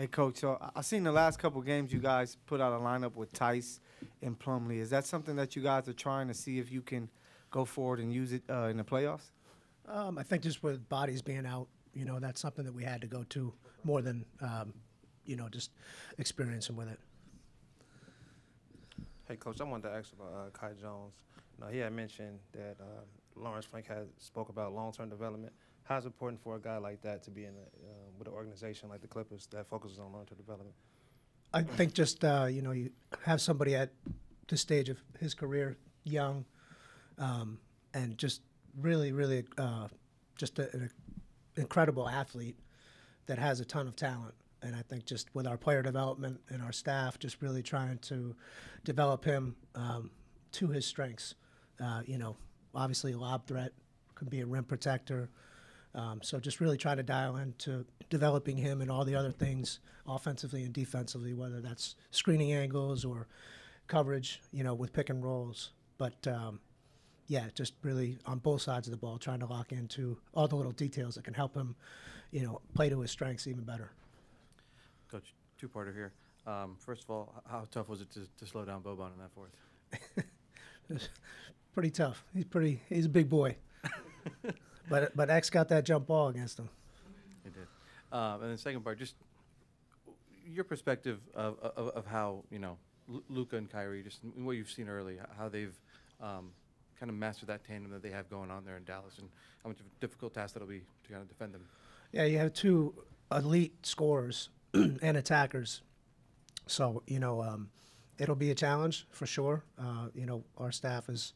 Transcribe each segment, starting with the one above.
Hey, Coach. So I seen the last couple games you guys put out a lineup with Tice and Plumlee. Is that something that you guys are trying to see if you can go forward and use it in the playoffs? I think just with bodies being out, that's something that we had to go to more than, just experiencing with it. Hey, Coach, I wanted to ask about Kai Jones. He had mentioned that Lawrence Frank had spoke about long-term development. How is it important for a guy like that to be with an organization like the Clippers that focuses on long-term development? I think just, you have somebody at this stage of his career, young, and just really, really just an incredible athlete that has a ton of talent. And I think just with our player development and our staff, just really trying to develop him to his strengths. Obviously lob threat, could be a rim protector. So just really trying to dial into developing him and all the other things offensively and defensively, whether that's screening angles or coverage, with pick and rolls. But, just really on both sides of the ball, trying to lock into all the little details that can help him, play to his strengths even better. Coach, two-parter here. First of all, how tough was it to slow down Boban in that fourth? Pretty tough. He's a big boy. But X got that jump ball against him. He did. And then second part, just your perspective of how, Luka and Kyrie, just what you've seen early, how they've kind of mastered that tandem that they have going on there in Dallas, and how much of a difficult task that'll be to kind of defend them. Yeah, you have two elite scorers and attackers. So, it'll be a challenge for sure. Our staff has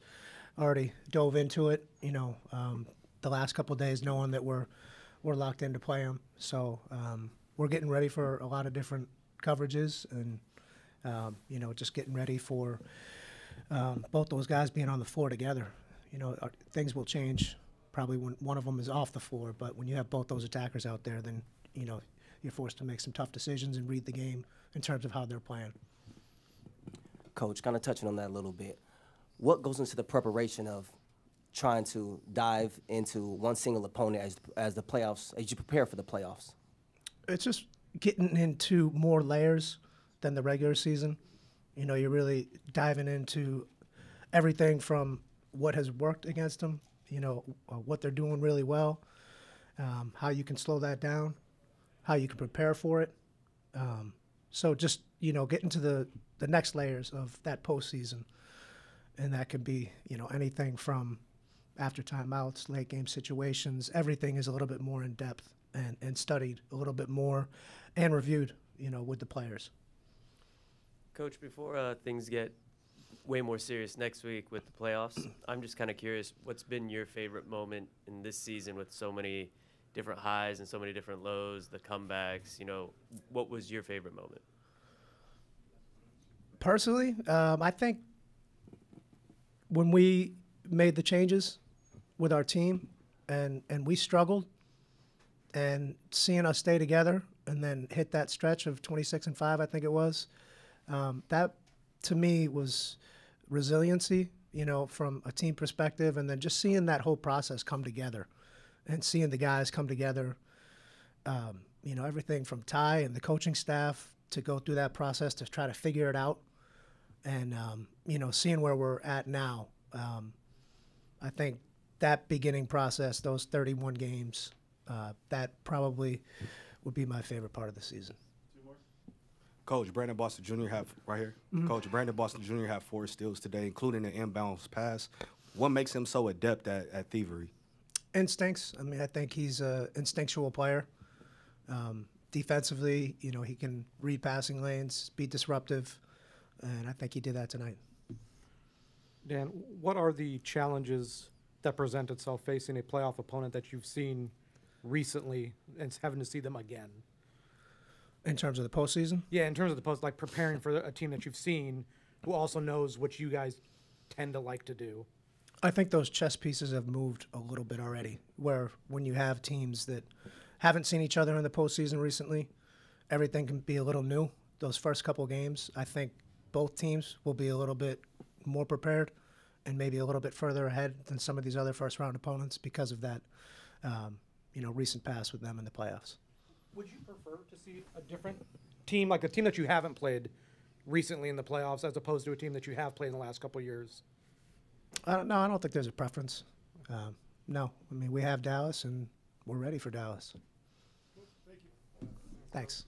already dove into it, the last couple of days knowing that we're locked in to play them. So we're getting ready for a lot of different coverages and, just getting ready for both those guys being on the floor together. Things will change probably when one of them is off the floor, but when you have both those attackers out there, then, you're forced to make some tough decisions and read the game in terms of how they're playing. Coach, kind of touching on that a little bit, what goes into the preparation of trying to dive into one single opponent as the playoffs, as you prepare for the playoffs? It's just getting into more layers than the regular season. You're really diving into everything from what has worked against them, what they're doing really well, how you can slow that down, how you can prepare for it. So just, getting to the next layers of that postseason. And that could be, anything from after timeouts, late game situations. Everything is a little bit more in depth and studied a little bit more and reviewed, with the players. Coach, before things get way more serious next week with the playoffs, I'm just kind of curious, what's been your favorite moment in this season with so many different highs and so many different lows, the comebacks, what was your favorite moment? Personally, I think when we made the changes with our team and we struggled, and seeing us stay together and then hit that stretch of 26-5, I think it was, that to me was resiliency, from a team perspective, and then just seeing that whole process come together and seeing the guys come together, everything from Ty and the coaching staff to go through that process to try to figure it out. And, seeing where we're at now, I think that beginning process, those 31 games, that probably would be my favorite part of the season. Coach, Brandon Boston Jr. have right here. Mm-hmm. Coach, Brandon Boston Jr. have 4 steals today, including an inbounds pass. What makes him so adept at thievery? Instincts. I mean, I think he's an instinctual player. Defensively, he can read passing lanes, be disruptive, and I think he did that tonight. Dan, what are the challenges that present itself facing a playoff opponent that you've seen recently and having to see them again? In terms of the postseason? Yeah, in terms of the post, like preparing for a team that you've seen who also knows what you guys tend to like to do. I think those chess pieces have moved a little bit already, where when you have teams that haven't seen each other in the postseason recently, everything can be a little new. Those first couple games, I think both teams will be a little bit more prepared and maybe a little bit further ahead than some of these other first-round opponents because of that, recent pass with them in the playoffs. Would you prefer to see a different team, like a team that you haven't played recently in the playoffs, as opposed to a team that you have played in the last couple of years? No, I don't think there's a preference. No, I mean, we have Dallas, and we're ready for Dallas. Thanks.